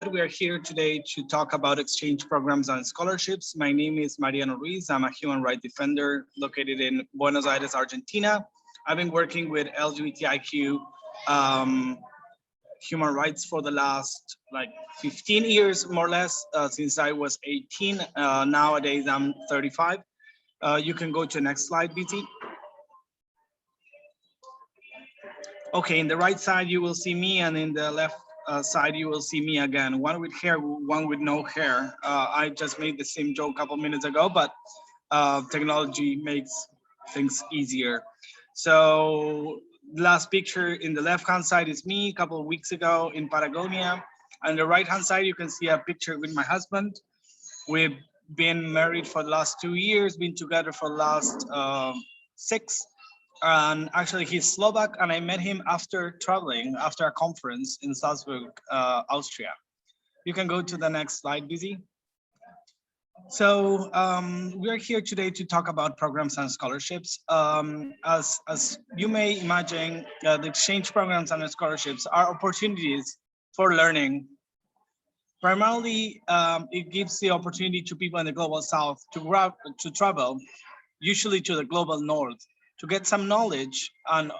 We are here today to talk about exchange programs and scholarships. My name is Mariano Ruiz. I'm a human rights defender located in Buenos Aires, Argentina. I've been working with LGBTIQ human rights for the last 15 years, more or less, since I was 18. Nowadays, I'm 35. You can go to the next slide, BT. Okay, in the right side, you will see me, and in the left side, you will see me again. One with hair, one with no hair. I just made the same joke a couple minutes ago, but technology makes things easier. So last picture in the left-hand side is me a couple of weeks ago in Patagonia. On the right-hand side, you can see a picture with my husband. We've been married for the last 2 years, been together for the last 6. And actually he's Slovak, and I met him after traveling, after a conference in Salzburg, Austria. You can go to the next slide, Busy. So we're here today to talk about programs and scholarships. As you may imagine, the exchange programs and scholarships are opportunities for learning. Primarily, it gives the opportunity to people in the global south to travel, usually to the global north, to get some knowledge on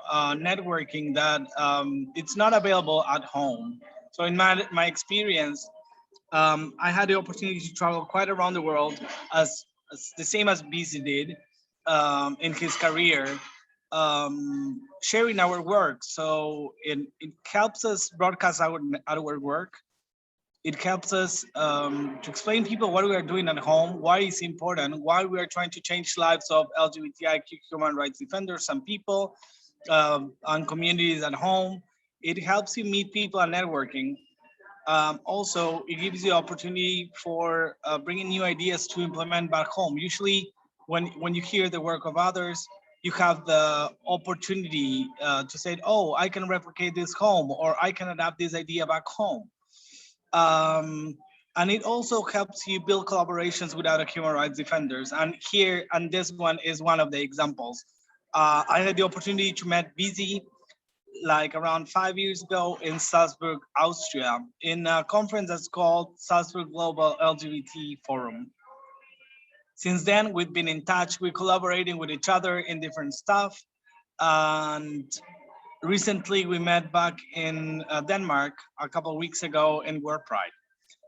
networking that it's not available at home. So in my experience, I had the opportunity to travel quite around the world, as the same as BC did in his career, sharing our work. So it helps us broadcast our work. It helps us to explain people what we are doing at home, why it's important, why we are trying to change lives of LGBTIQ human rights defenders and people and communities at home. It helps you meet people and networking. Also, it gives you opportunity for bringing new ideas to implement back home. Usually, when you hear the work of others, you have the opportunity to say, oh, I can replicate this home, or I can adapt this idea back home. And it also helps you build collaborations with other human rights defenders. And this one is one of the examples. I had the opportunity to meet BZ around 5 years ago in Salzburg, Austria, in a conference that's called Salzburg Global LGBT Forum. Since then, we've been in touch. We're collaborating with each other in different stuff. And recently, we met back in Denmark a couple of weeks ago in World Pride.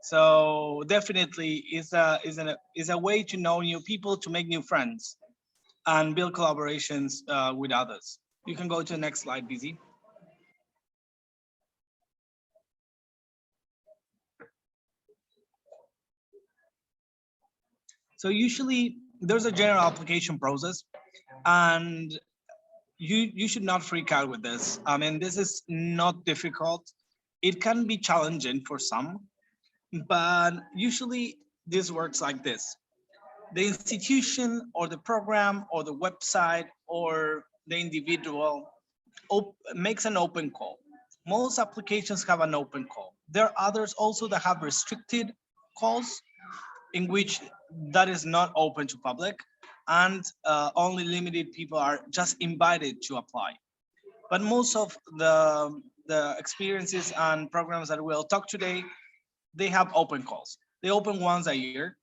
So definitely is a way to know new people, to make new friends, and build collaborations with others. You can go to the next slide, BZ. So usually there's a general application process, and you should not freak out with this. I mean, this is not difficult. It can be challenging for some, but usually this works like this. The institution or the program or the website or the individual makes an open call. Most applications have an open call. There are others also that have restricted calls in which that is not open to public, and only limited people are just invited to apply. But most of the experiences and programs that we'll talk today, they have open calls. They open once a year.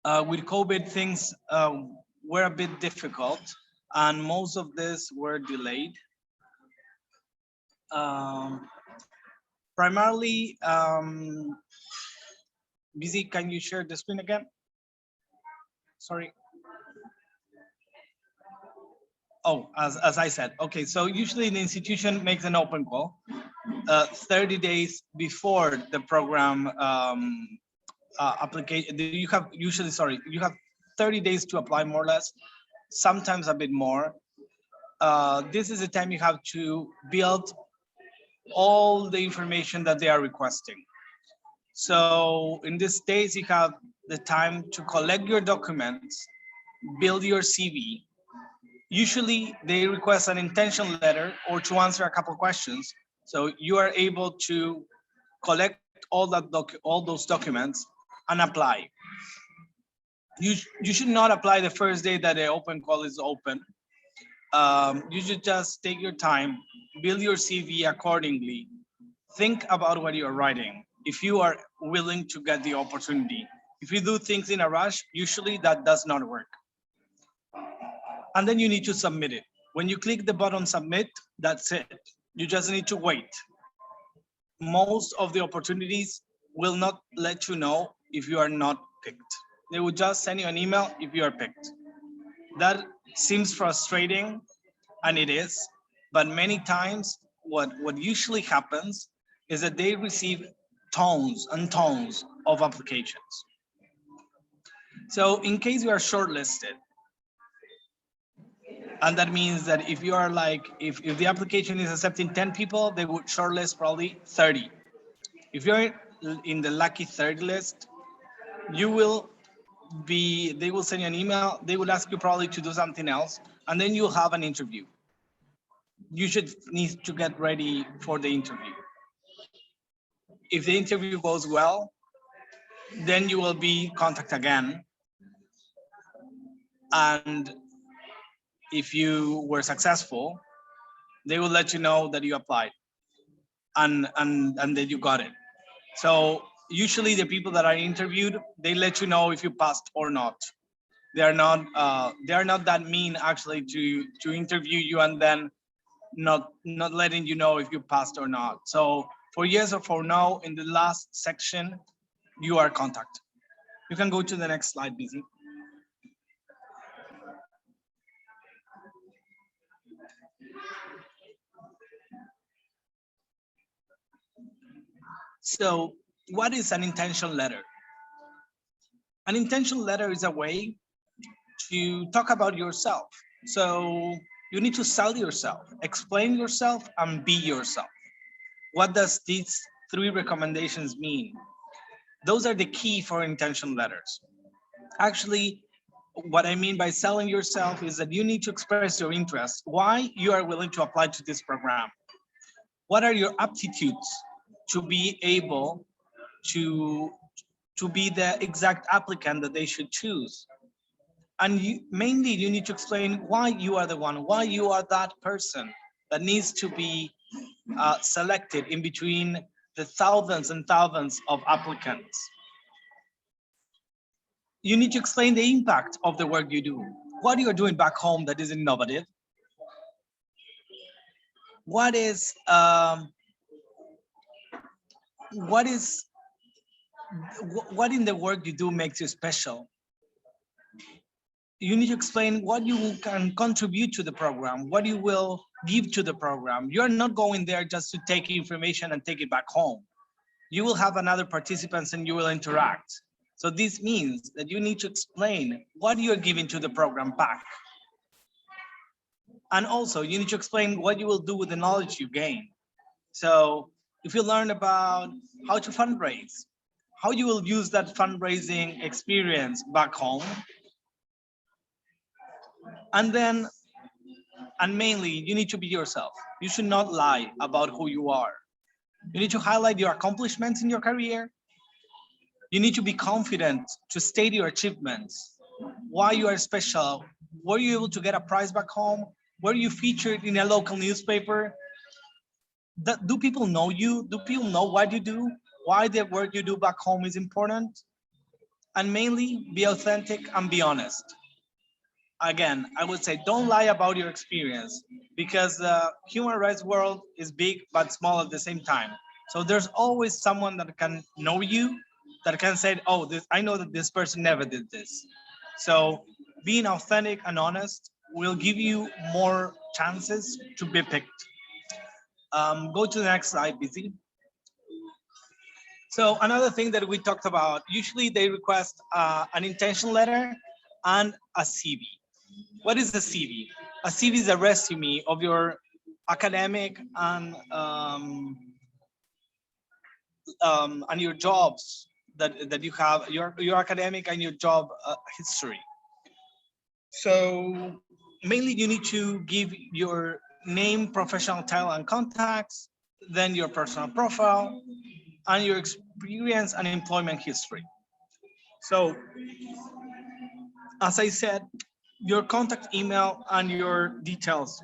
With COVID, things were a bit difficult, and most of this were delayed. Primarily, Busy, can you share the screen again? Sorry. Oh, as I said, okay, so usually the institution makes an open call 30 days before the program application. You have 30 days to apply, more or less, sometimes a bit more. This is the time you have to build all the information that they are requesting. So in this days, you have the time to collect your documents, build your CV. Usually they request an intention letter or to answer a couple of questions. So you are able to collect all those documents and apply. You should not apply the first day that the open call is open. You should just take your time, build your CV accordingly, think about what you're writing. if you are willing to get the opportunity. If you do things in a rush, usually that does not work. And then you need to submit it. When you click the button submit, that's it. You just need to wait. Most of the opportunities will not let you know if you are not picked. They will just send you an email if you are picked. That seems frustrating, and it is, but many times what usually happens is that they receive tons and tons of applications. So in case you are shortlisted, and that means that if you are like, if the application is accepting 10 people, they would shortlist probably 30. If you're in the lucky 30 list, you will be, they will send you an email, they will ask you probably to do something else, and then you'll have an interview. You should need to get ready for the interview. If the interview goes well, then you will be contacted again. And if you were successful, they will let you know that you applied and that you got it. So usually the people that are interviewed, they let you know if you passed or not. They are not that mean actually to interview you and then not letting you know if you passed or not. So for yes or for no, in the last section, you are contacted. You can go to the next slide, Busy. So what is an intention letter? An intention letter is a way to talk about yourself. So you need to sell yourself, explain yourself, and be yourself. What does these 3 recommendations mean? Those are the key for intention letters. Actually, what I mean by selling yourself is that you need to express your interest, why you are willing to apply to this program. What are your aptitudes to be able to be the exact applicant that they should choose? And mainly you need to explain why you are the one, why you are that person that needs to be selected in between the thousands and thousands of applicants. You need to explain the impact of the work you do. What you are doing back home that is innovative? What in the work you do makes you special? You need to explain what you can contribute to the program, what you will give to the program. You're not going there just to take information and take it back home. You will have another participants and you will interact. So this means that you need to explain what you're giving to the program back. And also you need to explain what you will do with the knowledge you gain. So if you learn about how to fundraise, how you will use that fundraising experience back home. And mainly you need to be yourself. You should not lie about who you are. You need to highlight your accomplishments in your career. You need to be confident to state your achievements, why you are special. Were you able to get a prize back home? Were you featured in a local newspaper? Do people know you? Do people know what you do? Why the work you do back home is important? And mainly be authentic and be honest. Again, I would say don't lie about your experience, because the human rights world is big but small at the same time. So there's always someone that can know you, that can say, oh, I know that this person never did this. So being authentic and honest will give you more chances to be picked. Go to the next slide, Busy. So another thing that we talked about, usually they request an intention letter and a CV. What is a CV? A CV is a resume of your academic and your jobs that you have, your academic and your job history. So mainly you need to give your name, professional title and contacts, then your personal profile, and your experience and employment history. So as I said, your contact email and your details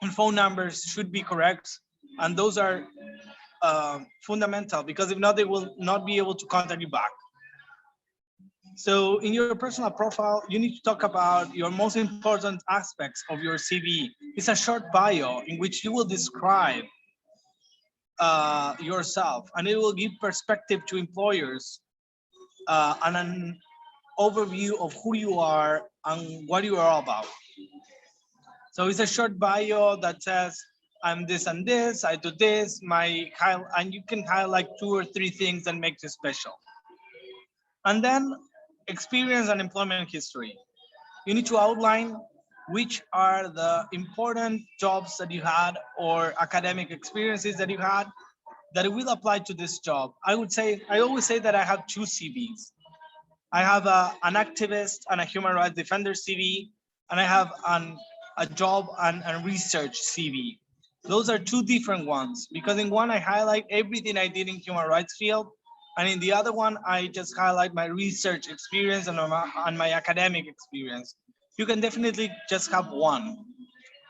and phone numbers should be correct, and those are fundamental, because if not, they will not be able to contact you back. So in your personal profile, you need to talk about your most important aspects of your CV. It's a short bio in which you will describe yourself, and it will give perspective to employers and an overview of who you are and what you are all about. So it's a short bio that says, I'm this and this, I do this, and you can highlight 2 or 3 things that make you special. And then experience and employment history. You need to outline which are the important jobs that you had or academic experiences that you had that will apply to this job. I always say that I have 2 CVs. I have an activist and a human rights defender CV, and I have a job and research CV. Those are 2 different ones, because in one I highlight everything I did in human rights field, and in the other one I just highlight my research experience and my academic experience. You can definitely just have one.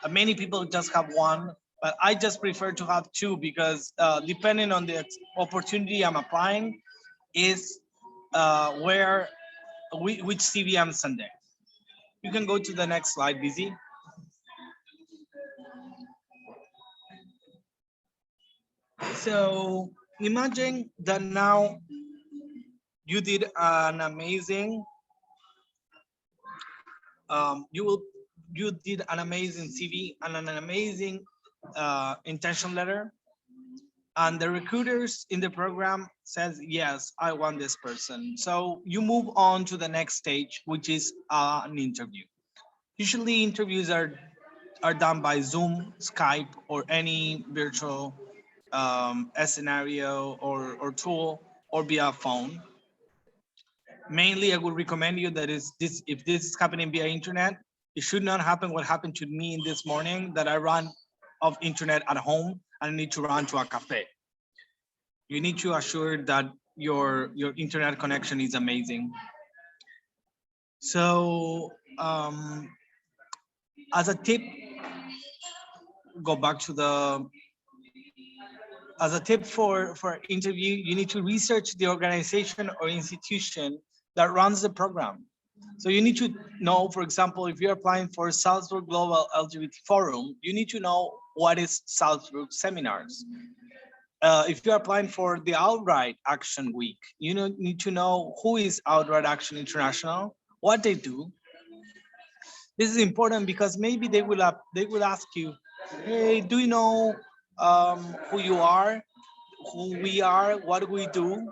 Many people just have one, but I just prefer to have 2 because depending on the opportunity I'm applying is which CV I'm sending. You can go to the next slide, Busy. So imagine that now you did an amazing, you did an amazing CV and an amazing intention letter, and the recruiters in the program says, yes, I want this person. So you move on to the next stage, which is an interview. Usually interviews are done by Zoom, Skype, or any virtual scenario or tool, or via phone. Mainly, I would recommend you that if this is happening via internet, it should not happen what happened to me in this morning, that I ran off internet at home and I need to run to a cafe. You need to assure that your internet connection is amazing. So as a tip, go back to the as a tip for interview, you need to research the organization or institution that runs the program. So you need to know, for example, if you're applying for Salzburg Global LGBT Forum, you need to know what is Salzburg seminars. If you're applying for the Outright Action Week, you need to know who is Outright Action International, what they do. This is important because maybe they will ask you, hey, do you know who you are, who we are, what we do?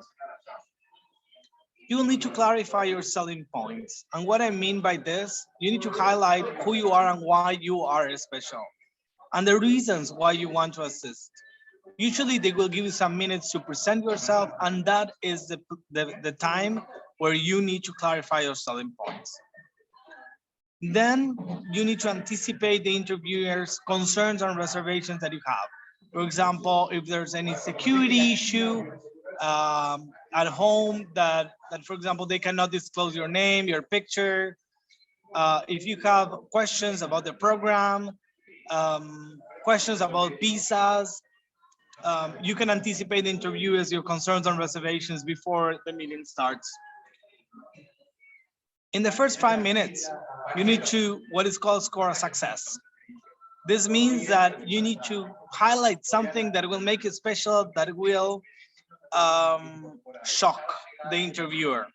You will need to clarify your selling points. And what I mean by this, you need to highlight who you are and why you are special, and the reasons why you want to assist. Usually they will give you some minutes to present yourself, and that is the time where you need to clarify your selling points. Then you need to anticipate the interviewer's concerns and reservations that you have. For example, if there's any security issue at home that, for example, they cannot disclose your name, your picture. If you have questions about the program, questions about visas, you can anticipate the interviewers, your concerns and reservations before the meeting starts. In the first 5 minutes, you need to what is called score a success. This means that you need to highlight something that will make it special, that will shock the interviewer.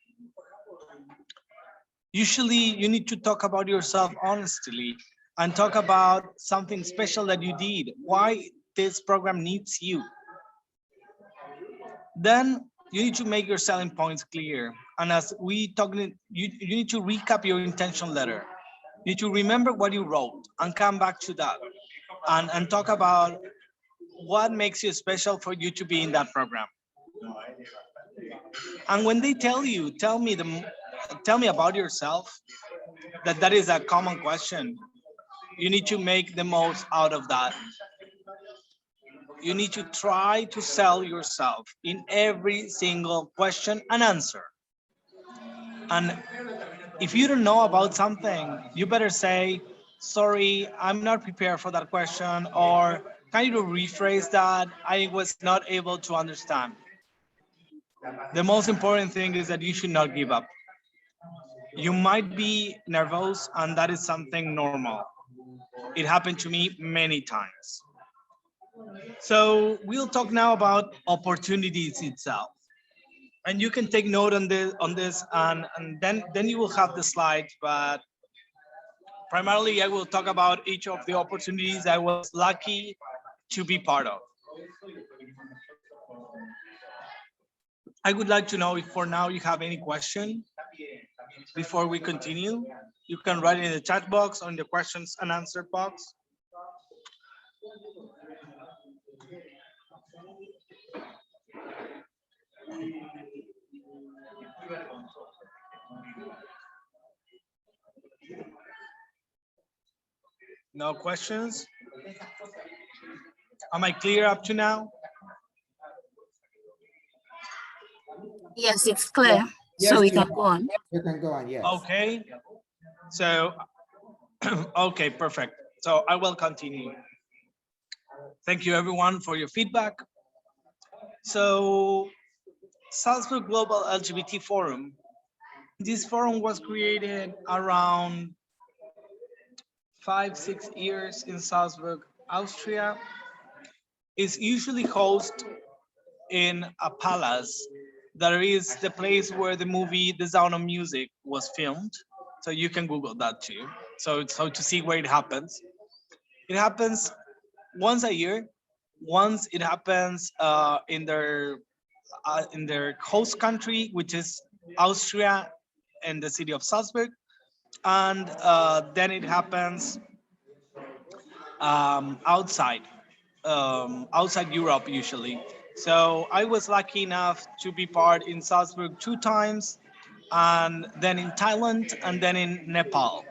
Usually, you need to talk about yourself honestly and talk about something special that you did, why this program needs you. Then you need to make your selling points clear. And as we talked, you need to recap your intention letter. You need to remember what you wrote and come back to that and talk about what makes you special for you to be in that program. And when they tell you, tell me about yourself, that is a common question. You need to make the most out of that. You need to try to sell yourself in every single question and answer. And if you don't know about something, you better say, sorry, I'm not prepared for that question, or Can you rephrase that? I was not able to understand. The most important thing is that you should not give up. You might be nervous, and that is something normal. It happened to me many times. So we'll talk now about opportunities itself. And you can take note on this, and then you will have the slides, but primarily I will talk about each of the opportunities I was lucky to be part of. I would like to know if for now you have any question before we continue. You can write it in the chat box or in the questions and answer box. No questions? Am I clear up to now? Yes, it's clear. So we can go on. You can go on, yes. Okay. So, okay, perfect. So I will continue. Thank you everyone for your feedback. So Salzburg Global LGBT Forum. This forum was created around 5-6 years in Salzburg, Austria. It's usually hosted in a palace that is the place where the movie The Sound of Music was filmed. So you can Google that too. So to see where it happens. It happens once a year. Once it happens in their host country, which is Austria and the city of Salzburg, and then it happens outside Europe usually. So I was lucky enough to be part in Salzburg 2 times, and then in Thailand, and then in Nepal.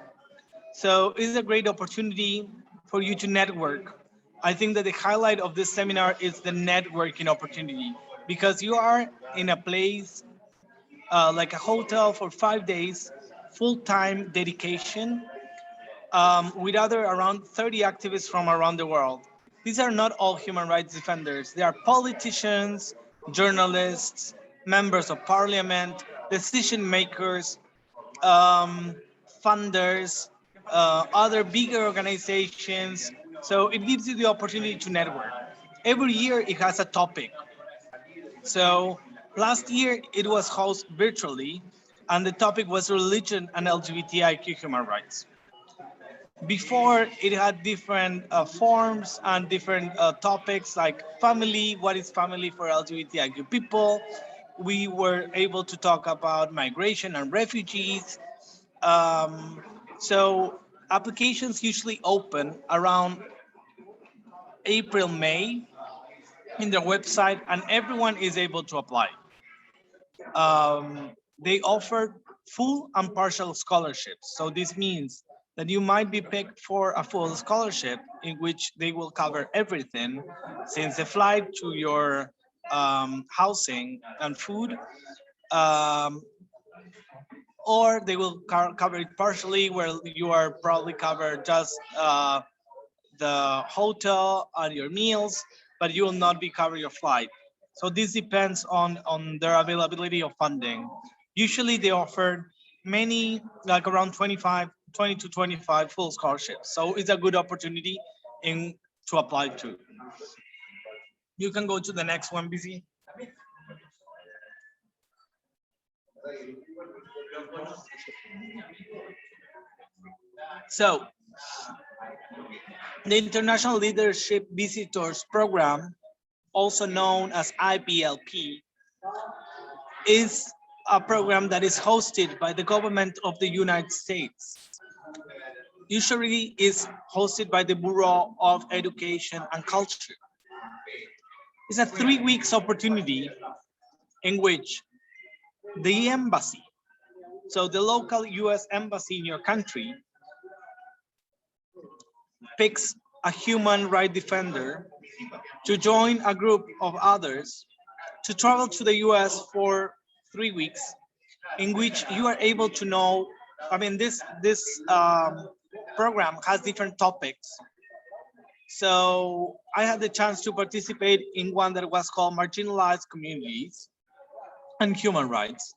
So it's a great opportunity for you to network. I think that the highlight of this seminar is the networking opportunity, because you are in a place like a hotel for 5 days, full-time dedication, with other around 30 activists from around the world. These are not all human rights defenders. They are politicians, journalists, members of parliament, decision makers, um, funders, other bigger organizations. So it gives you the opportunity to network. Every year it has a topic. So last year it was hosted virtually, and the topic was religion and LGBTIQ human rights. Before it had different forms and different topics like family, what is family for LGBTIQ people. We were able to talk about migration and refugees. Um, so applications usually open around April, May in their website, and everyone is able to apply. They offer full and partial scholarships. So this means that you might be picked for a full scholarship in which they will cover everything, since the flight to your housing and food, um, or they will cover it partially, where you are probably covered just the hotel and your meals, but you will not be covered your flight. So this depends on their availability of funding. Usually they offer many, like around 20 to 25 full scholarships. So it's a good opportunity to apply to. You can go to the next one, BC. So the International Leadership Visitors Program, also known as IPLP, is a program that is hosted by the government of the United States. Usually is hosted by the Bureau of Education and Culture. It's a 3 weeks opportunity in which the embassy, so the local US embassy in your country, picks a human rights defender to join a group of others to travel to the US for 3 weeks, in which you are able to know, I mean, this program has different topics. So I had the chance to participate in one that was called Marginalized Communities and Human Rights.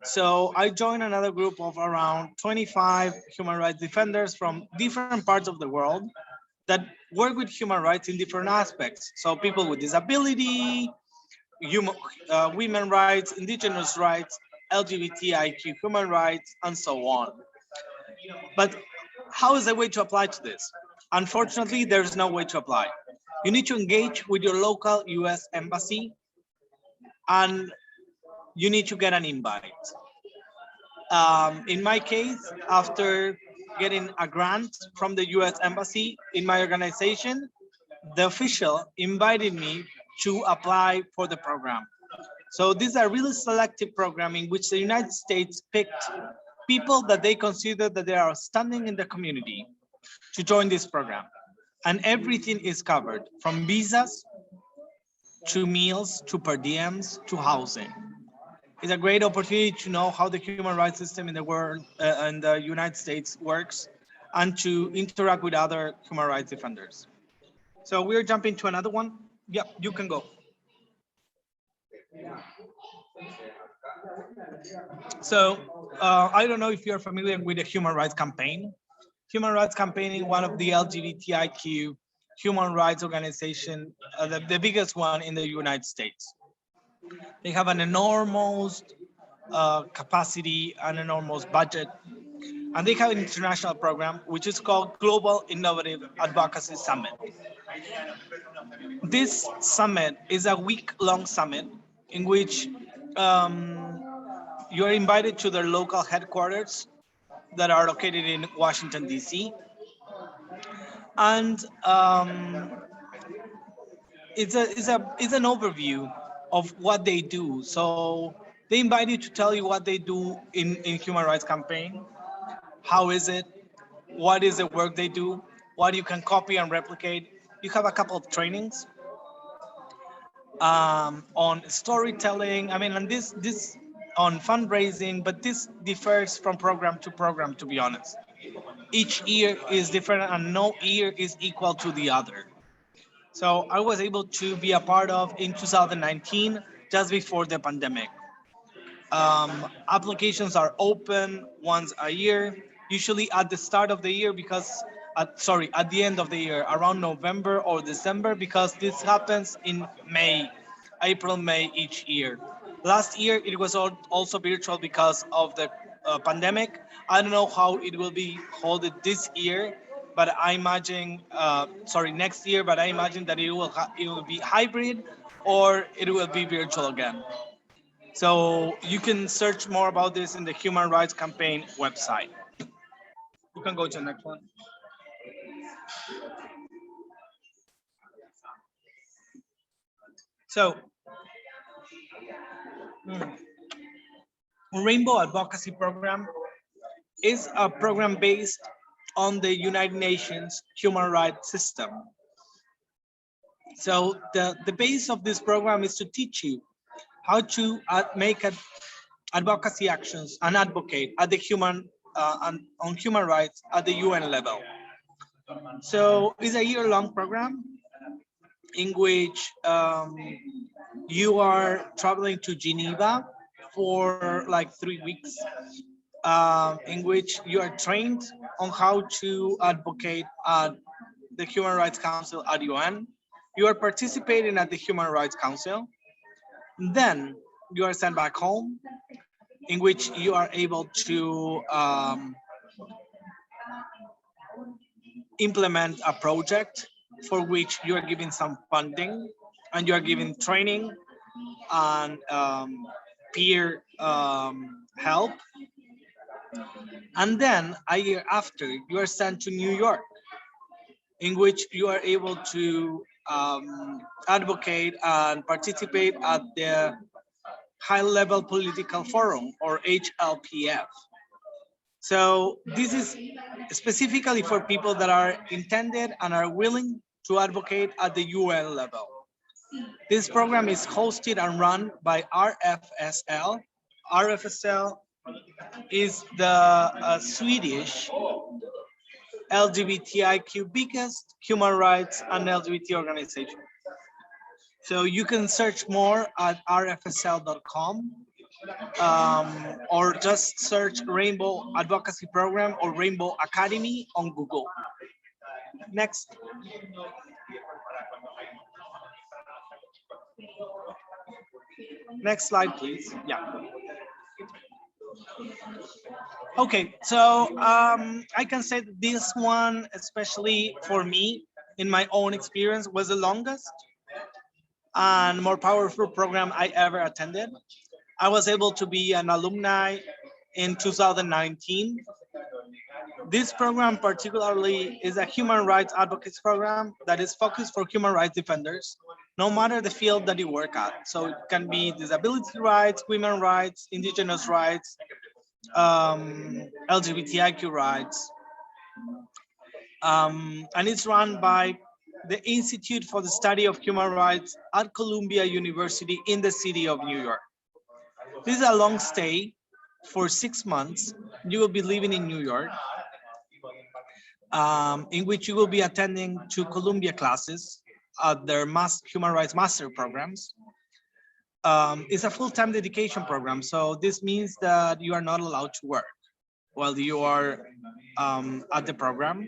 So I joined another group of around 25 human rights defenders from different parts of the world that work with human rights in different aspects. So people with disability, women rights, indigenous rights, LGBTIQ human rights, and so on. But how is the way to apply to this? Unfortunately, there's no way to apply. You need to engage with your local US embassy and you need to get an invite. In my case, after getting a grant from the US embassy in my organization, the official invited me to apply for the program. So this is a really selective program in which the United States picked people that they consider that they are standing in the community to join this program. And everything is covered from visas to meals, to per diems, to housing. It's a great opportunity to know how the human rights system in the world and the United States works and to interact with other human rights defenders. So we're jumping to another one. Yeah, you can go. So I don't know if you're familiar with the Human Rights Campaign. Human Rights Campaign is one of the LGBTIQ human rights organization, the biggest one in the United States. They have an enormous capacity, an enormous budget, and they have an international program which is called Global Innovative Advocacy Summit. This summit is a week-long summit in which you are invited to their local headquarters that are located in Washington, D.C. And it's an overview of what they do. So they invite you to tell you what they do in human rights campaign. How is it? What is the work they do? What you can copy and replicate. You have a couple of trainings on storytelling. I mean, and this on fundraising, but this differs from program to program, to be honest. Each year is different and no year is equal to the other. So I was able to be a part of in 2019, just before the pandemic. Applications are open once a year, usually at the start of the year at the end of the year, around November or December, because this happens in May, April, May each year. Last year, it was also virtual because of the pandemic. I don't know how it will be held this year, but I imagine, next year, but I imagine that it will be hybrid or it will be virtual again. So you can search more about this in the Human Rights Campaign website. You can go to the next one. So, Rainbow Advocacy Program is a program based on the United Nations human rights system. So the base of this program is to teach you how to make advocacy actions and advocate at the on human rights at the UN level. So it's a year-long program in which you are traveling to Geneva for like 3 weeks, in which you are trained on how to advocate at the Human Rights Council at UN. You are participating at the Human Rights Council. Then you are sent back home, in which you are able to implement a project for which you are giving some funding and you are giving training and peer help. And then a year after, you are sent to New York, in which you are able to advocate and participate at the High Level Political Forum, or HLPF. So this is specifically for people that are intended and are willing to advocate at the UN level. This program is hosted and run by RFSL. RFSL is the Swedish LGBTIQ biggest human rights and LGBT organization. So you can search more at rfsl.com, or just search Rainbow Advocacy Program or Rainbow Academy on Google. Next. Next slide, please. Yeah. Okay, so I can say that this one, especially for me, in my own experience, was the longest and more powerful program I ever attended. I was able to be an alumni in 2019. This program particularly is a human rights advocacy program that is focused for human rights defenders, no matter the field that you work at. So it can be disability rights, women rights, indigenous rights, LGBTIQ rights. And it's run by the Institute for the Study of Human Rights at Columbia University in the city of New York. This is a long stay for 6 months. You will be living in New York, in which you will be attending 2 Columbia classes at their human rights master programs. It's a full-time dedication program, so this means that you are not allowed to work while you are at the program.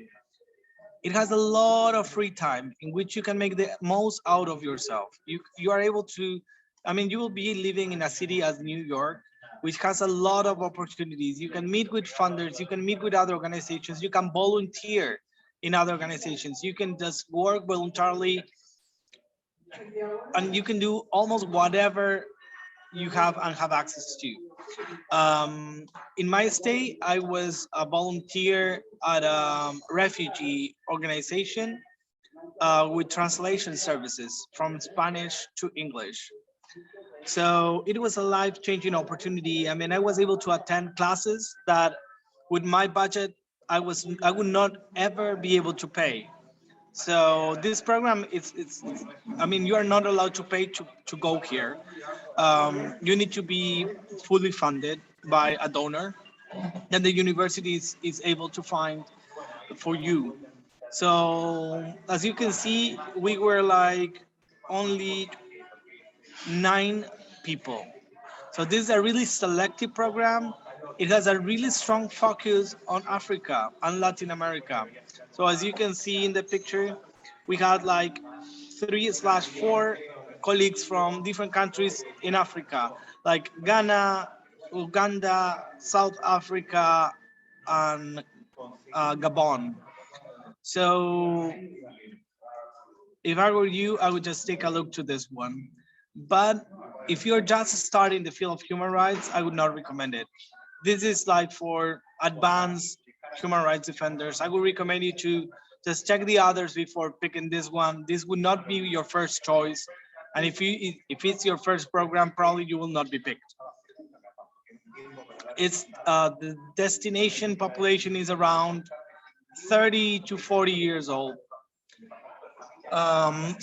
It has a lot of free time in which you can make the most out of yourself. You are able to, I mean, you will be living in a city as New York, which has a lot of opportunities. You can meet with funders, you can meet with other organizations, you can volunteer in other organizations, you can just work voluntarily, and you can do almost whatever you have and have access to. In my stay, I was a volunteer at a refugee organization with translation services from Spanish to English. So it was a life-changing opportunity. I mean, I was able to attend classes that with my budget, I would not ever be able to pay. So this program, I mean, you are not allowed to pay to go here. You need to be fully funded by a donor, and the university is able to find for you. So as you can see, we were like only 9 people. So this is a really selective program. It has a really strong focus on Africa and Latin America. So as you can see in the picture, we had like 3/4 colleagues from different countries in Africa, like Ghana, Uganda, South Africa, and Gabon. So if I were you, I would just take a look to this one. But if you're just starting the field of human rights, I would not recommend it. This is like for advanced human rights defenders. I would recommend you to just check the others before picking this one. This would not be your first choice. And if it's your first program, probably you will not be picked. It's the destination population is around 30 to 40 years old.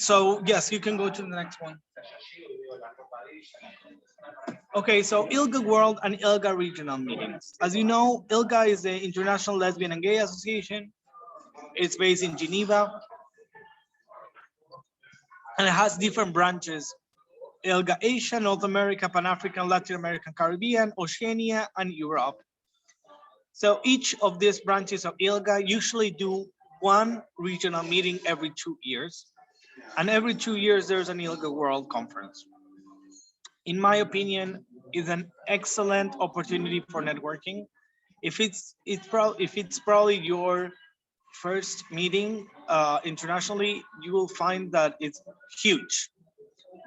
So yes, you can go to the next one. Okay, so ILGA World and ILGA Regional Meetings. As you know, ILGA is the International Lesbian and Gay Association. It's based in Geneva, and it has different branches: ILGA Asia, North America, Pan-African, Latin American, Caribbean, Oceania, and Europe. So each of these branches of ILGA usually do one regional meeting every 2 years. And every 2 years, there's an ILGA World Conference. In my opinion, is an excellent opportunity for networking. If it's probably your first meeting internationally, you will find that it's huge.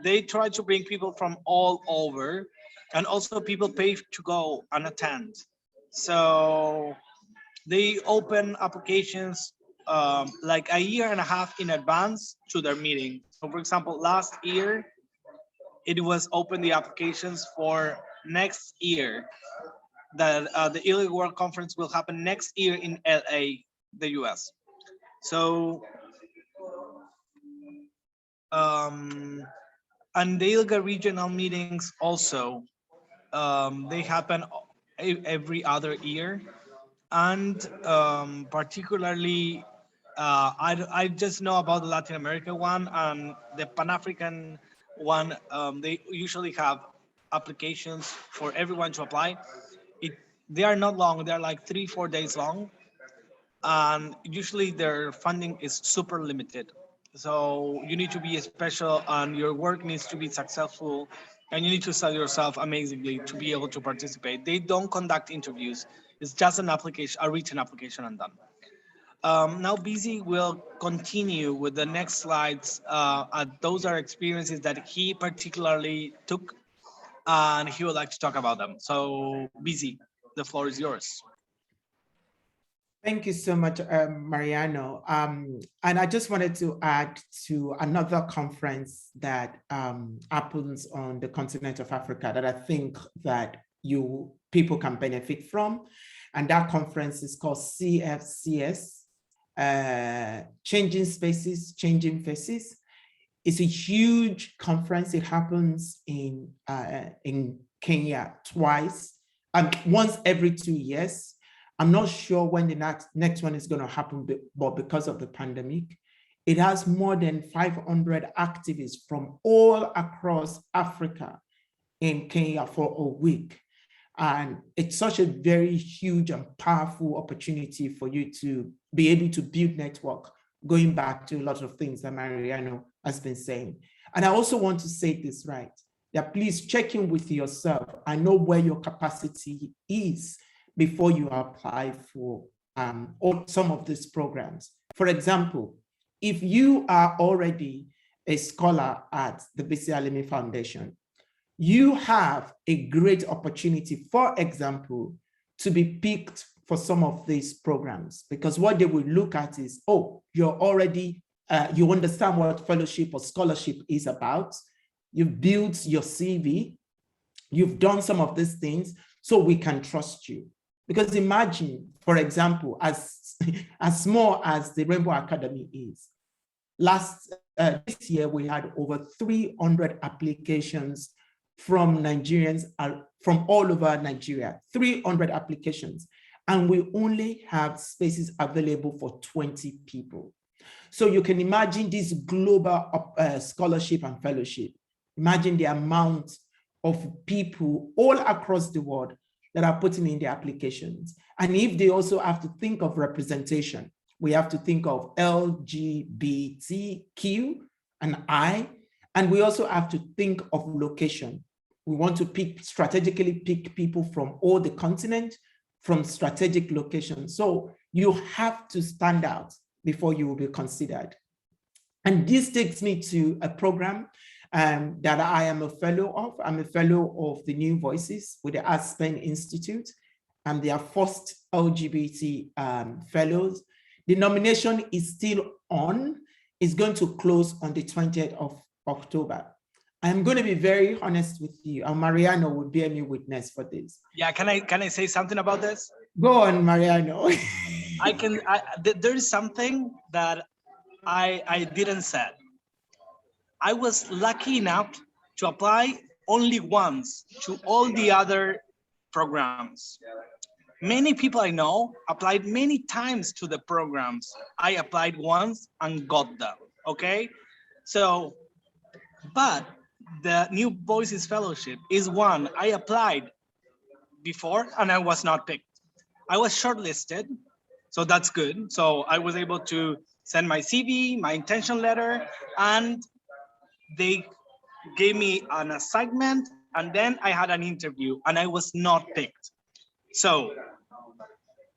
They try to bring people from all over, and also people pay to go and attend. So they open applications like a year and a half in advance to their meeting. So for example, last year, it was open the applications for next year, that the ILGA World Conference will happen next year in LA, the US. So, and the ILGA regional meetings also, they happen every other year. and particularly, I just know about the Latin America one and the Pan-African one. They usually have applications for everyone to apply. It, they are not long, they're like 3-4 days long, and usually their funding is super limited. So you need to be special and your work needs to be successful, and you need to sell yourself amazingly to be able to participate. They don't conduct interviews. It's just an application, a written application, and done. Now BZ will continue with the next slides. Those are experiences that he particularly took, and he would like to talk about them. So BZ, the floor is yours. Thank you so much, Mariano. And I just wanted to add to another conference that happens on the continent of Africa that I think that people can benefit from. And that conference is called CFCS, Changing Spaces, Changing Faces. It's a huge conference. It happens in Kenya twice, once every 2 years. I'm not sure when the next one is going to happen, but because of the pandemic, it has more than 500 activists from all across Africa in Kenya for a week. And it's such a very huge and powerful opportunity for you to be able to build network, going back to a lot of things that Mariano has been saying. And I also want to say this right, that please check in with yourself and know where your capacity is before you apply for some of these programs. For example, if you are already a scholar at the BC Alimi Foundation, you have a great opportunity, for example, to be picked for some of these programs, because what they will look at is, oh, you're already, you understand what fellowship or scholarship is about, you've built your CV, you've done some of these things, so we can trust you. Because imagine, for example, as small as the Rainbow Academy is, this year we had over 300 applications from Nigerians from all over Nigeria, 300 applications, and we only have spaces available for 20 people. So you can imagine this global scholarship and fellowship. Imagine the amount of people all across the world that are putting in their applications. And if they also have to think of representation, we have to think of LGBTQ and I, and we also have to think of location. We want to strategically pick people from all the continent, from strategic locations. So you have to stand out before you will be considered. And this takes me to a program that I am a fellow of. I'm a fellow of the New Voices with the Aspen Institute. I'm their first LGBT fellows. The nomination is still on. It's going to close on the 20th of October. I'm going to be very honest with you, and Mariano will bear me witness for this. Yeah, can I say something about this? Go on, Mariano. There is something that I didn't say. I was lucky enough to apply only once to all the other programs. Many people I know applied many times to the programs. I applied once and got them, okay? So, but the New Voices Fellowship is one I applied before and I was not picked. I was shortlisted, so that's good. So I was able to send my CV, my intention letter, and they gave me an assignment, and then I had an interview and I was not picked. So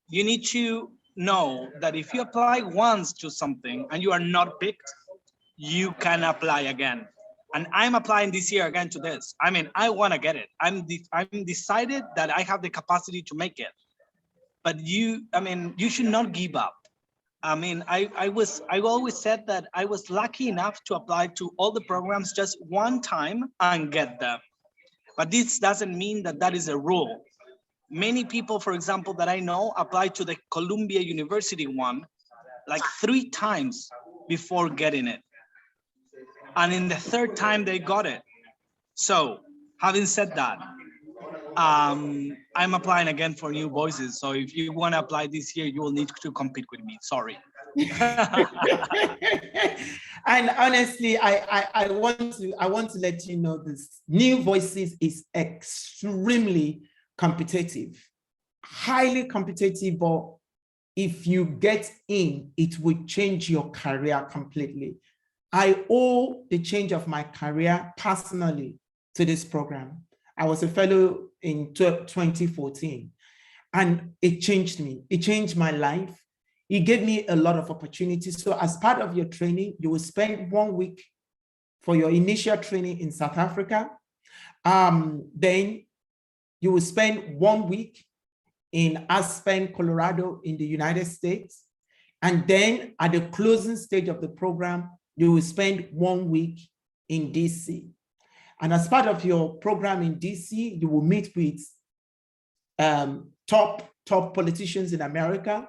you need to know that if you apply once to something and you are not picked, you can apply again. And I'm applying this year again to this. I mean, I want to get it. I'm decided that I have the capacity to make it. But you should not give up. I mean, I always said that I was lucky enough to apply to all the programs just one time and get them. But this doesn't mean that that is a rule. Many people, for example, that I know applied to the Columbia University one like 3 times before getting it. And in the 3rd time they got it. So having said that, I'm applying again for new voices. So if you want to apply this year, you will need to compete with me. Sorry. And honestly, I want to let you know this New Voices is extremely competitive, highly competitive, but if you get in, it will change your career completely. I owe the change of my career personally to this program. I was a fellow in 2014, and it changed me. It changed my life. It gave me a lot of opportunities. So as part of your training, you will spend 1 week for your initial training in South Africa. Then you will spend 1 week in Aspen, Colorado, in the United States. And then at the closing stage of the program, you will spend 1 week in DC. And as part of your program in DC, you will meet with top politicians in America.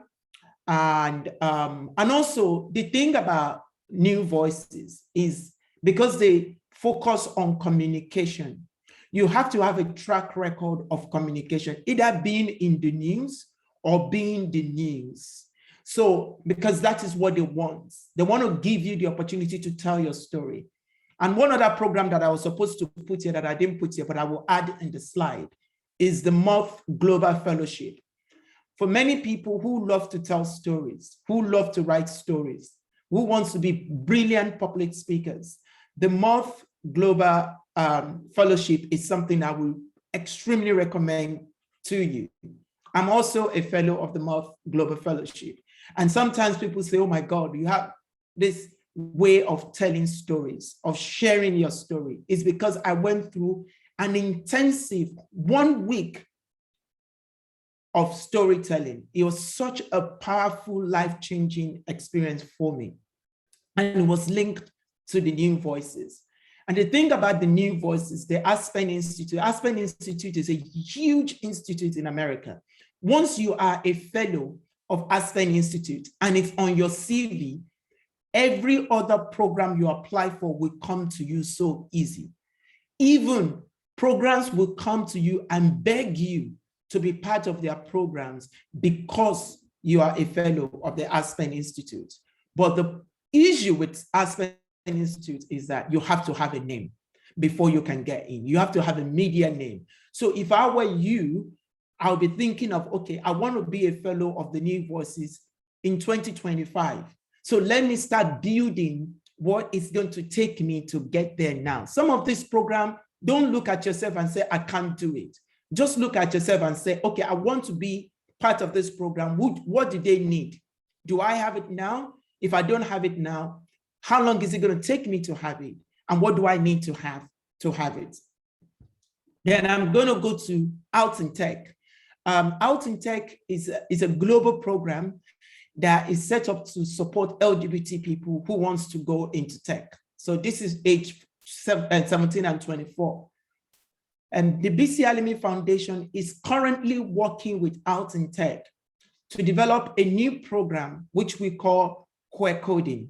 And also the thing about New Voices is because they focus on communication, you have to have a track record of communication, either being in the news or being the news. So, because that is what they want. They want to give you the opportunity to tell your story. And one other program that I was supposed to put here that I didn't put here, but I will add in the slide, is the Moth Global Fellowship. For many people who love to tell stories, who love to write stories, who wants to be brilliant public speakers, the Moth Global Fellowship is something I will extremely recommend to you. I'm also a fellow of the Moth Global Fellowship. And sometimes people say, oh my God, you have this way of telling stories, of sharing your story. It's because I went through an intensive 1 week of storytelling. It was such a powerful, life-changing experience for me. And it was linked to the New Voices. And the thing about the New Voices, the Aspen Institute is a huge institute in America. Once you are a fellow of Aspen Institute and it's on your CV, every other program you apply for will come to you so easy. Even programs will come to you and beg you to be part of their programs because you are a fellow of the Aspen Institute. But the issue with Aspen Institute is that you have to have a name before you can get in. You have to have a media name. So if I were you, I'll be thinking of, okay, I want to be a fellow of the New Voices in 2025. So let me start building what it's going to take me to get there now. Some of this program, don't look at yourself and say, I can't do it. Just look at yourself and say, okay, I want to be part of this program. What do they need? Do I have it now? If I don't have it now, how long is it going to take me to have it? And what do I need to have it? Then I'm going to go to Out in Tech. Out in Tech is a global program that is set up to support LGBT people who wants to go into tech. So this is age 17 and 24. And the BC Alimi Foundation is currently working with Out in Tech to develop a new program, which we call Queer Coding.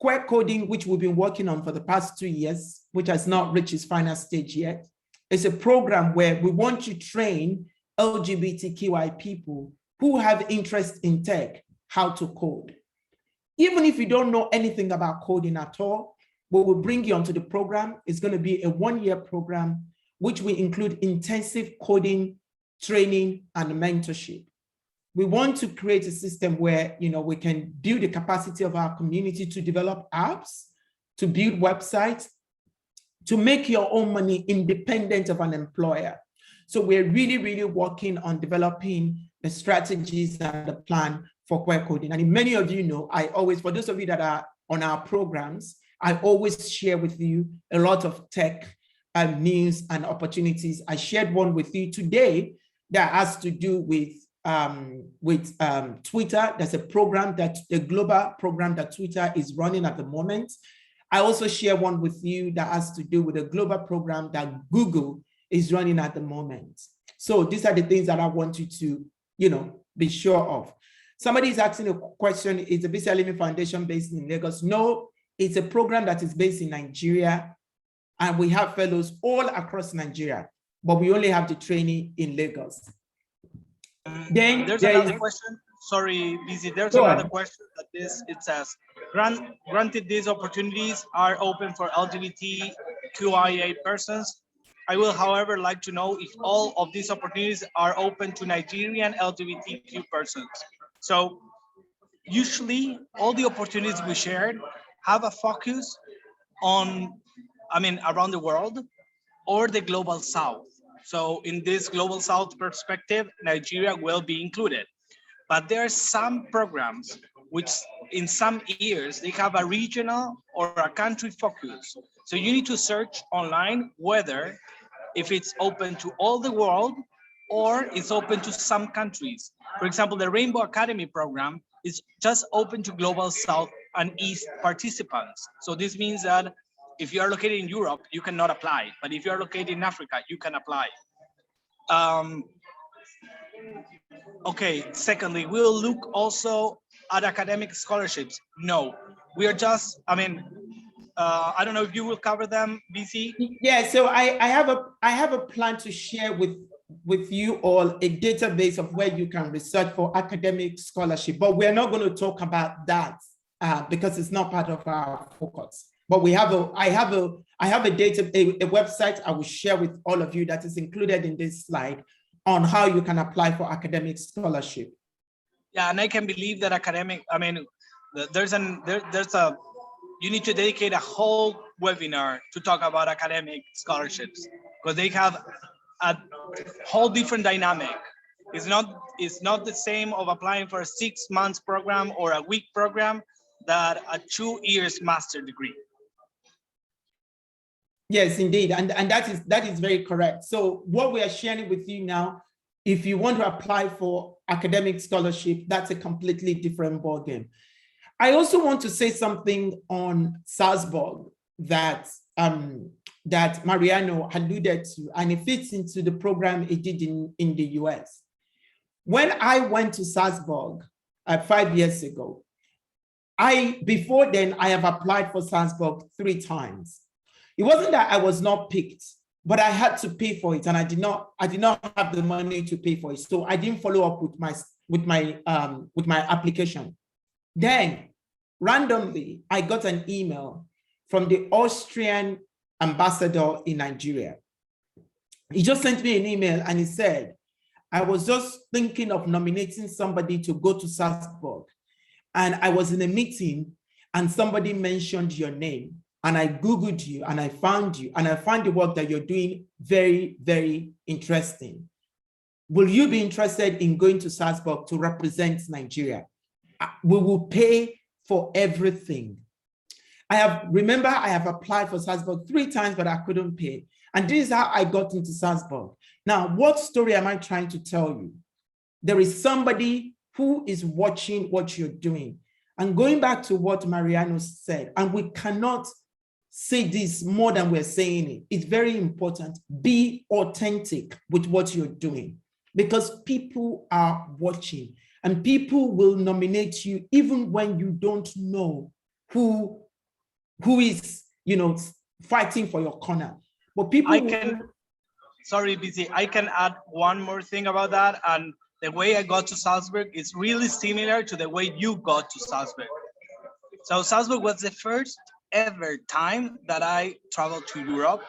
Queer Coding, which we've been working on for the past 2 years, which has not reached its final stage yet, is a program where we want to train LGBTQI people who have interest in tech, how to code. Even if you don't know anything about coding at all, we will bring you onto the program. It's going to be a 1-year program, which will include intensive coding, training, and mentorship. We want to create a system where we can build the capacity of our community to develop apps, to build websites, to make your own money independent of an employer. So we're really, really working on developing the strategies and the plan for queer coding. And many of you know, for those of you that are on our programs, I always share with you a lot of tech news and opportunities. I shared one with you today that has to do with Twitter. There's a global program that Twitter is running at the moment. I also share one with you that has to do with a global program that Google is running at the moment. So these are the things that I want you to, be sure of. Somebody is asking a question, is the BC Alimi Foundation based in Lagos? No, it's a program that is based in Nigeria, and we have fellows all across Nigeria. but we only have the training in Lagos. Then There's there another is, question. Sorry, BZ. There's Go another ahead. question that it says, granted these opportunities are open for LGBTQIA persons. I will, however, like to know if all of these opportunities are open to Nigerian LGBTQ persons. So usually all the opportunities we shared have a focus on, around the world or the global South. So in this global South perspective, Nigeria will be included. But there are some programs which in some years, they have a regional or a country focus. So you need to search online whether if it's open to all the world or it's open to some countries. For example, the Rainbow Academy program is just open to global South and East participants. So this means that if you are located in Europe, you cannot apply. But if you are located in Africa, you can apply. Okay, secondly, we'll look also at academic scholarships. No, we are just, I don't know if you will cover them, BC. Yeah, so I have a plan to share with you all a database of where you can research for academic scholarship, but we're not going to talk about that because it's not part of our focus. But I have a website I will share with all of you that is included in this slide on how you can apply for academic scholarship. Yeah, and I can believe that you need to dedicate a whole webinar to talk about academic scholarships because they have a whole different dynamic. It's not the same of applying for a 6 months program or a week program that a 2 years master degree. Yes, indeed, and that is very correct. So what we are sharing with you now, if you want to apply for academic scholarship, that's a completely different ballgame. I also want to say something on Salzburg that Mariano alluded to, and it fits into the program it did in the US. When I went to Salzburg 5 years ago, before then I have applied for Salzburg 3 times. It wasn't that I was not picked, but I had to pay for it, and I did not have the money to pay for it. So I didn't follow up with my application. Then randomly, I got an email from the Austrian ambassador in Nigeria. He just sent me an email and he said, I was just thinking of nominating somebody to go to Salzburg. And I was in a meeting and somebody mentioned your name. And I Googled you and I found you and I found the work that you're doing very, very interesting. Will you be interested in going to Salzburg to represent Nigeria? We will pay for everything. I have applied for Salzburg 3 times, but I couldn't pay. And this is how I got into Salzburg. Now, what story am I trying to tell you? There is somebody who is watching what you're doing. And going back to what Mariano said, and we cannot say this more than we're saying it. It's very important. Be authentic with what you're doing because people are watching and people will nominate you even when you don't know who is, fighting for your corner. But people sorry, BC, I can add one more thing about that. And the way I got to Salzburg is really similar to the way you got to Salzburg. So Salzburg was the first ever time that I traveled to Europe.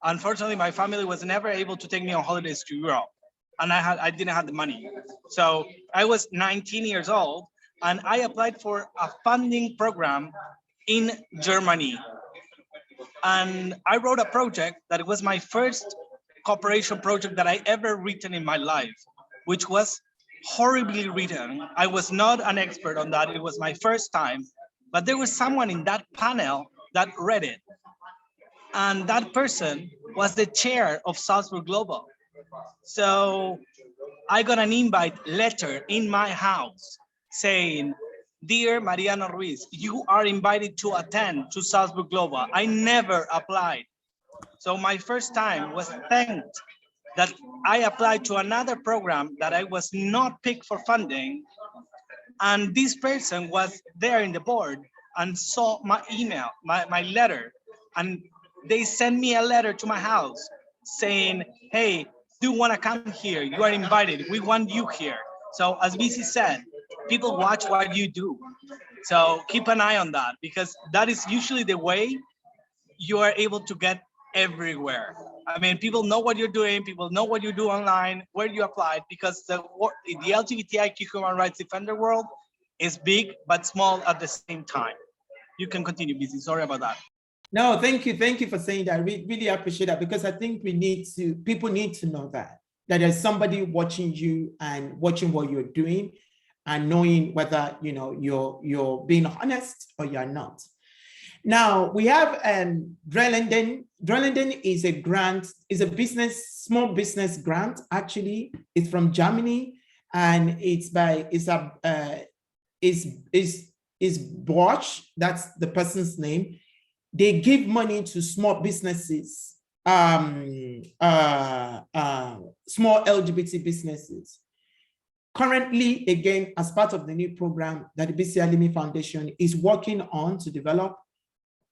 Unfortunately, my family was never able to take me on holidays to Europe, and I didn't have the money. So I was 19 years old, and I applied for a funding program in Germany. And I wrote a project that was my first cooperation project that I ever written in my life, which was horribly written. I was not an expert on that. It was my first time. But there was someone in that panel that read it. And that person was the chair of Salzburg Global. So I got an invite letter in my house saying, Dear Mariano Ruiz, you are invited to attend to Salzburg Global. I never applied. So my first time was thanked that I applied to another program that I was not picked for funding. And this person was there in the board and saw my email, my letter. And they sent me a letter to my house saying, hey, do you want to come here? You are invited. We want you here. So as BC said, people watch what you do. So keep an eye on that, because that is usually the way you are able to get everywhere. I mean, people know what you're doing, people know what you do online, where you applied, because the LGBTIQ human rights defender world is big but small at the same time. You can continue, BC. Sorry about that. No, thank you. Thank you for saying that. We really appreciate that, because I think people need to know that there's somebody watching you and watching what you're doing and knowing whether, you're being honest or you're not. Now we have Drellenden. Drellenden is a grant, is a small business grant. Actually, it's from Germany, and it's Bosch. That's the person's name. They give money to small businesses, small LGBT businesses. Currently, again, as part of the new program that the BC Alimi Foundation is working on to develop,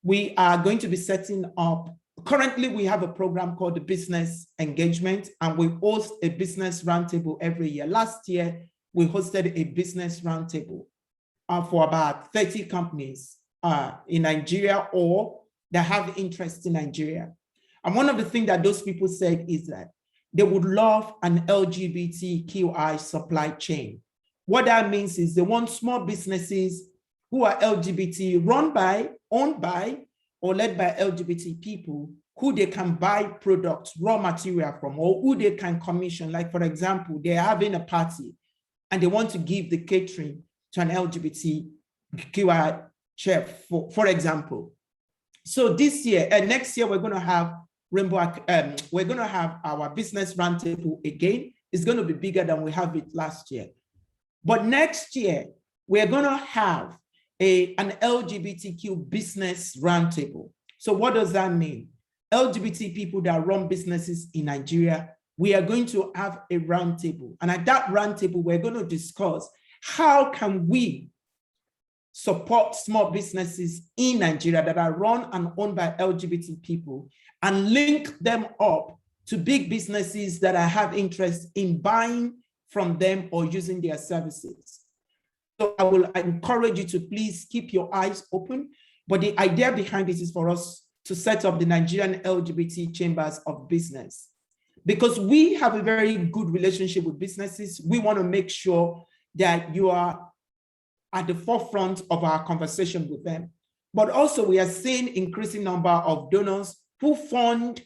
we are going to be setting up, currently we have a program called the Business Engagement, and we host a business roundtable every year. Last year, we hosted a business roundtable for about 30 companies in Nigeria or that have interest in Nigeria. And one of the things that those people said is that they would love an LGBTQI supply chain. What that means is they want small businesses who are LGBT, owned by, or led by LGBT people, who they can buy products, raw material from, or who they can commission. Like, for example, they're having a party and they want to give the catering to an LGBTQI chef, for example. So this year and next year, we're going to have we're going to have our business roundtable again. It's going to be bigger than we have it last year. But next year, we're going to have an LGBTQ business roundtable. So what does that mean? LGBT people that run businesses in Nigeria, we are going to have a roundtable. And at that roundtable, we're going to discuss how can we support small businesses in Nigeria that are run and owned by LGBT people and link them up to big businesses that have interest in buying from them or using their services. So I will encourage you to please keep your eyes open. But the idea behind this is for us to set up the Nigerian LGBT Chambers of Business. Because we have a very good relationship with businesses, we want to make sure that you are at the forefront of our conversation with them. But also we are seeing increasing number of donors who fund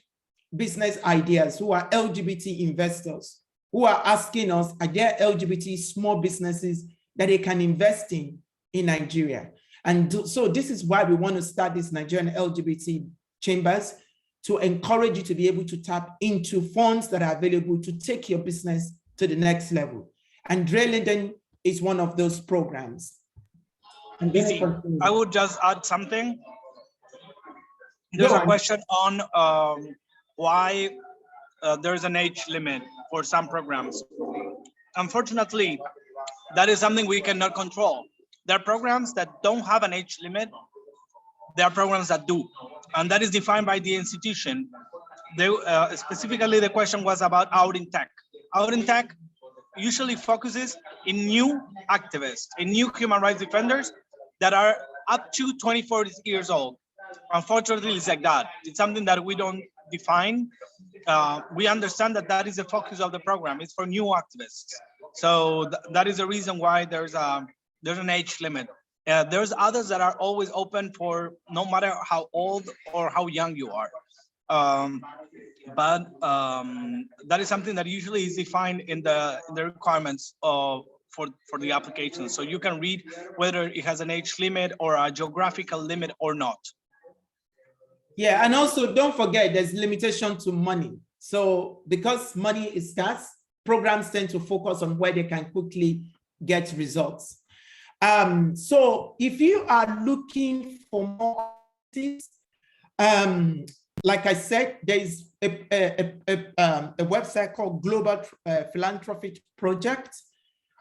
business ideas, who are LGBT investors, who are asking us, are there LGBT small businesses that they can invest in Nigeria? And so this is why we want to start this Nigerian LGBT Chambers, to encourage you to be able to tap into funds that are available to take your business to the next level. And Drellenden is one of those programs. And I would just add something. There's a question on why there's an age limit for some programs. Unfortunately, that is something we cannot control. There are programs that don't have an age limit. There are programs that do, and that is defined by the institution. Specifically, the question was about Out in Tech. Out in Tech usually focuses in new activists, in new human rights defenders that are up to 24 years old. Unfortunately, it's like that. It's something that we don't define. We understand that that is the focus of the program. It's for new activists. So that is the reason why there's an age limit. There's others that are always open for no matter how old or how young you are. But that is something that usually is defined in the requirements for the application. So you can read whether it has an age limit or a geographical limit or not. Yeah, and also don't forget there's limitation to money. So because money is scarce, programs tend to focus on where they can quickly get results. So if you are looking for more tips, like I said, there is a website called Global Philanthropic Project.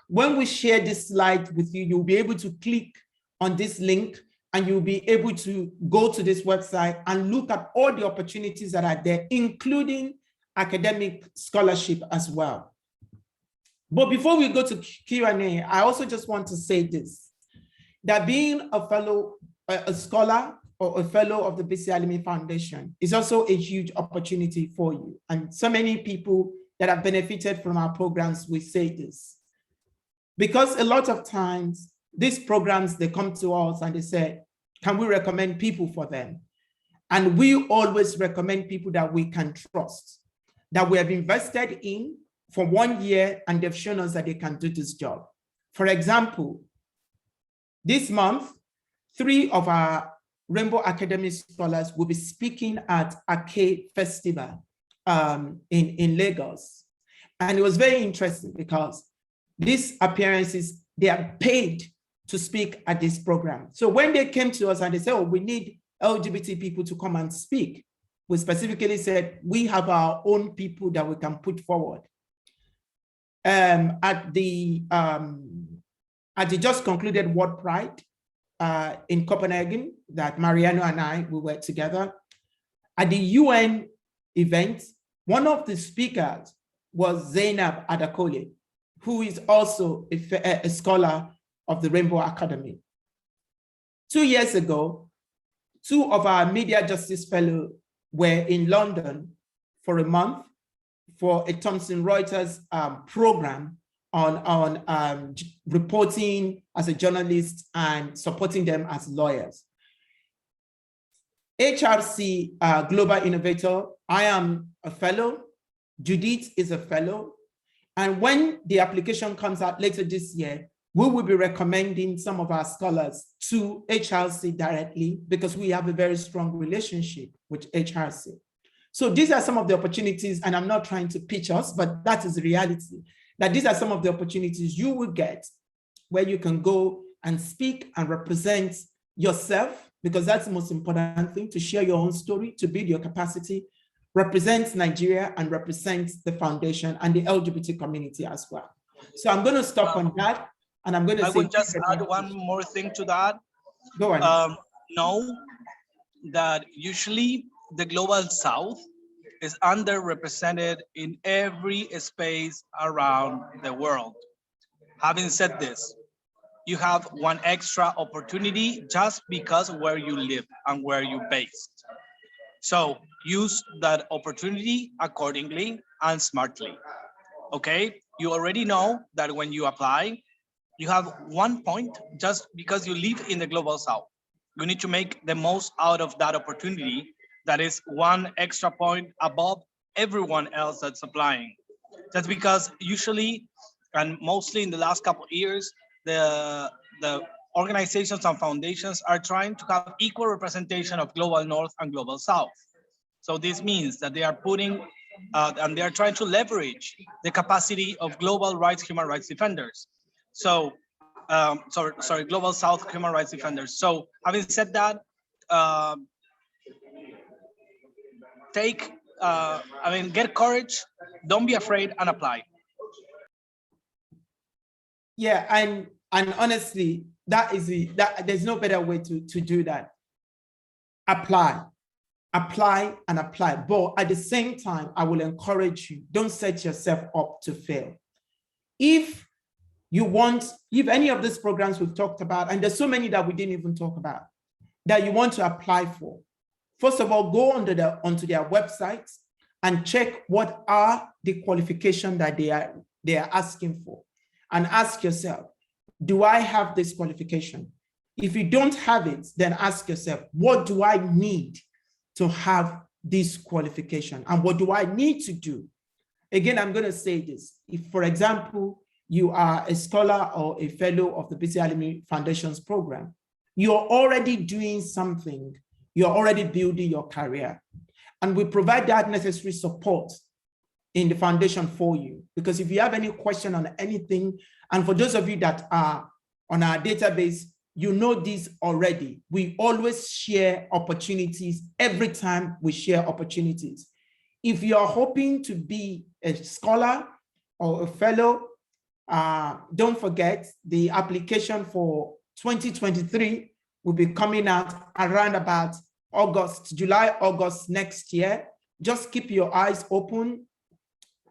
When we share this slide with you, you'll be able to click on this link and you'll be able to go to this website and look at all the opportunities that are there, including academic scholarship as well. But before we go to Q&A, I also just want to say this, that being a fellow, a scholar or a fellow of the BC Alumni Foundation is also a huge opportunity for you. And so many people that have benefited from our programs will say this. Because a lot of times, these programs, they come to us and they say, can we recommend people for them? And we always recommend people that we can trust, that we have invested in for 1 year and they've shown us that they can do this job. For example, this month, 3 of our Rainbow Academy scholars will be speaking at Ake Festival in Lagos. And it was very interesting because these appearances, they are paid to speak at this program. So when they came to us and they said, oh, we need LGBT people to come and speak, we specifically said, we have our own people that we can put forward. At the just concluded World Pride in Copenhagen, that Mariano and I, we were together. At the UN event, one of the speakers was Zainab Adakole, who is also a scholar of the Rainbow Academy. 2 years ago, 2 of our media justice fellows were in London for a month for a Thomson Reuters program on reporting as a journalist and supporting them as lawyers. HRC Global Innovator, I am a fellow, Judith is a fellow, and when the application comes out later this year, we will be recommending some of our scholars to HRC directly because we have a very strong relationship with HRC. So these are some of the opportunities, and I'm not trying to pitch us, but that is the reality, that these are some of the opportunities you will get where you can go and speak and represent yourself, because that's the most important thing, to share your own story, to build your capacity, represent Nigeria and represent the foundation and the LGBT community as well. So I'm going to stop on that. And I'm going to say— I would just add one more thing to that. Go on. Know that usually the Global South is underrepresented in every space around the world. Having said this, you have one extra opportunity just because of where you live and where you're based. So use that opportunity accordingly and smartly, okay? You already know that when you apply, you have 1 point just because you live in the Global South. You need to make the most out of that opportunity. That is 1 extra point above everyone else that's applying. That's because usually, and mostly in the last couple of years, the organizations and foundations are trying to have equal representation of Global North and Global South. So this means that they are putting, and they are trying to leverage the capacity of global rights, human rights defenders. So, sorry, Global South human rights defenders. So having said that, get courage, don't be afraid, and apply. Yeah, and honestly, there's no better way to do that. Apply and apply. But at the same time, I will encourage you, don't set yourself up to fail. If any of these programs we've talked about, and there's so many that we didn't even talk about, that you want to apply for, first of all, go onto their websites and check what are the qualifications that they are asking for, and ask yourself, do I have this qualification? If you don't have it, then ask yourself, what do I need to have this qualification? And what do I need to do? Again, I'm going to say this. If, for example, you are a scholar or a fellow of the BC Alumni Foundation's program, you're already doing something. You're already building your career. And we provide that necessary support in the foundation for you. Because if you have any question on anything, and for those of you that are on our database, you know this already. We always share opportunities every time we share opportunities. If you're hoping to be a scholar or a fellow, don't forget the application for 2023 will be coming out around about July, August next year. just keep your eyes open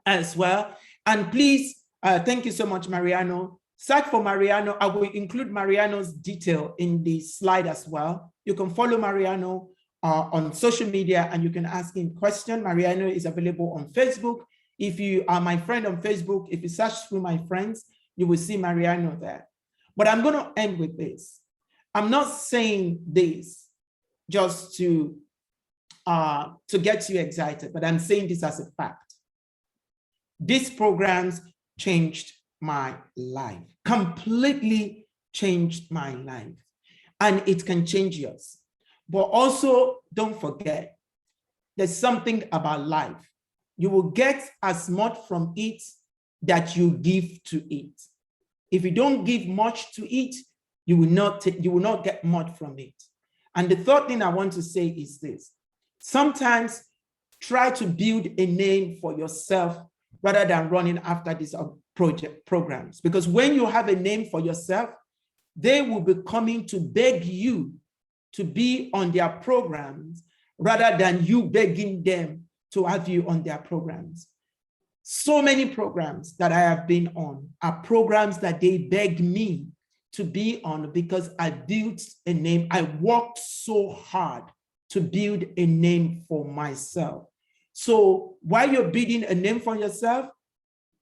as well. And please, thank you so much, Mariano. Search for Mariano. I will include Mariano's detail in the slide as well. You can follow Mariano on social media and you can ask him questions. Mariano is available on Facebook. If you are my friend on Facebook, if you search through my friends, you will see Mariano there. But I'm going to end with this. I'm not saying this just to get you excited, but I'm saying this as a fact. These programs changed my life, completely changed my life, and it can change yours. But also, don't forget, there's something about life. You will get as much from it that you give to it. If you don't give much to it, you will not get much from it. And the third thing I want to say is this. Sometimes try to build a name for yourself rather than running after these programs. Because when you have a name for yourself, they will be coming to beg you to be on their programs rather than you begging them to have you on their programs. So many programs that I have been on are programs that they beg me to be on because I built a name. I worked so hard to build a name for myself. So while you're building a name for yourself,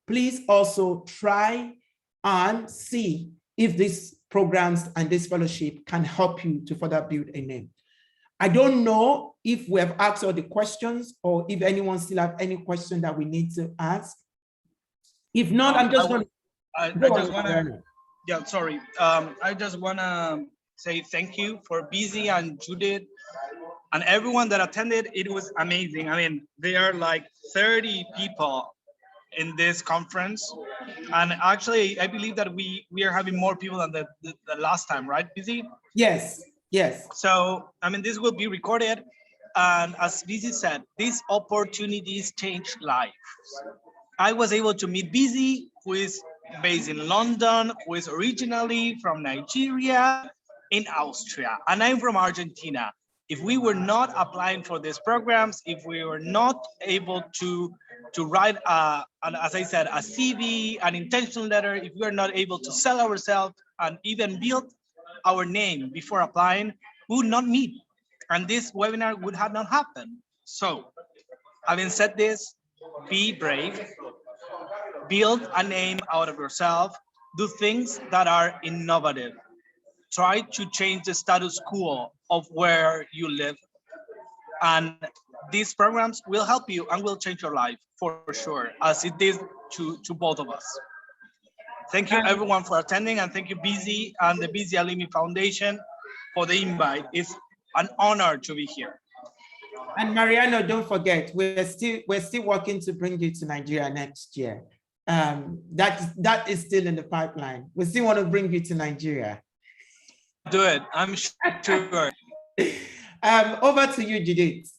please also try and see if these programs and this fellowship can help you to further build a name. I don't know if we have asked all the questions or if anyone still have any question that we need to ask. If not, I'm just going to... Yeah, sorry. I just want to say thank you for Busy and Judith and everyone that attended. It was amazing. I mean, there are like 30 people in this conference. And actually, I believe that we are having more people than the last time, right, Busy? Yes, yes. So, I mean, this will be recorded. And as Busy said, these opportunities change lives. I was able to meet Busy, who is based in London, who is originally from Nigeria, in Austria, and I'm from Argentina. If we were not applying for these programs, if we were not able to write, as I said, a CV, an intention letter, if we are not able to sell ourselves and even build our name before applying, we would not meet. And this webinar would have not happened. So, having said this, be brave, build a name out of yourself, do things that are innovative. Try to change the status quo of where you live. And these programs will help you and will change your life for sure, as it did to both of us. Thank you everyone for attending, and thank you Busy and the Busy Alumni Foundation for the invite. It's an honor to be here. And Mariano, don't forget, we're still working to bring you to Nigeria next year. That is still in the pipeline. We still want to bring you to Nigeria. Do it, I'm sure. Over to you, Judith.